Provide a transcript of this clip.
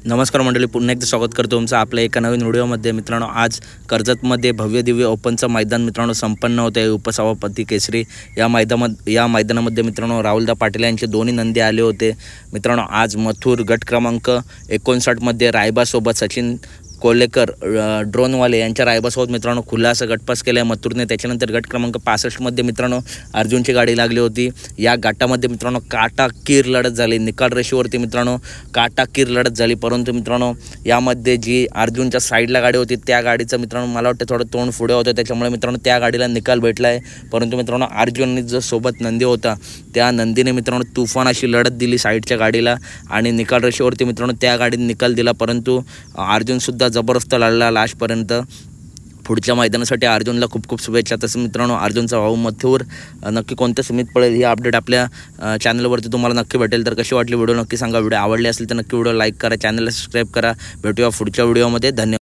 नमस्कार मंडळी, पुन्हा एकदा स्वागत करतो तुमचं आपल्या एका नवीन व्हिडिओमध्ये। मित्रांनो, आज कर्जतमध्ये भव्य दिव्य ओपनचं मैदान मित्रांनो संपन्न होतं आहे। उपसभापती केसरी या मैदानामध्ये मित्रांनो राहुलदा पाटील यांचे दोन्ही नंदी आले होते। मित्रांनो, आज मथुर गट क्रमांक 59 मध्ये रायबासोबत सचिन कोल्हेकर ड्रोनवाले यांच्या रायबासोबत मित्रांनो खुला असं गटपास केला आहे मथुरने। त्याच्यानंतर गट क्रमांक 65 मध्ये मित्रांनो अर्जुनची गाडी लागली होती। या गटामध्ये मित्रांनो काटाकीर लढत झाली, निकाल रेषेवरती मित्रांनो काटाकीर लढत झाली। परंतु मित्रांनो यामध्ये जी अर्जुनच्या साईडला गाडी होती त्या गाडीचं मित्रांनो मला वाटतं थोडं तोंड पुढे होतं, त्याच्यामुळे मित्रांनो त्या गाडीला निकाल भेटला आहे। परंतु मित्रांनो अर्जुनने जो सोबत नंदी होता त्या नंदीने मित्रांनो तुफान अशी लढत दिली साईडच्या गाडीला आणि निकाल रेषेवरती मित्रांनो त्या गाडीने निकाल दिला। परंतु अर्जुन सुद्धा जबरदस्त लढला लास्टपर्यंत। पुढच्या मैदानासाठी अर्जुनला खूप खूप शुभेच्छा। तसं मित्रांनो अर्जुनचा भाऊ मथुर नक्की कोणत्या सीमित पडेल ही अपडेट आपल्या चॅनलवरती तुम्हाला नक्की भेटेल। तर कशी वाटली व्हिडिओ नक्की सांगा। व्हिडिओ आवडली असेल तर नक्की व्हिडिओ लाईक करा, चॅनलला सबस्क्राईब करा। भेटूया पुढच्या व्हिडिओमध्ये। धन्यवाद।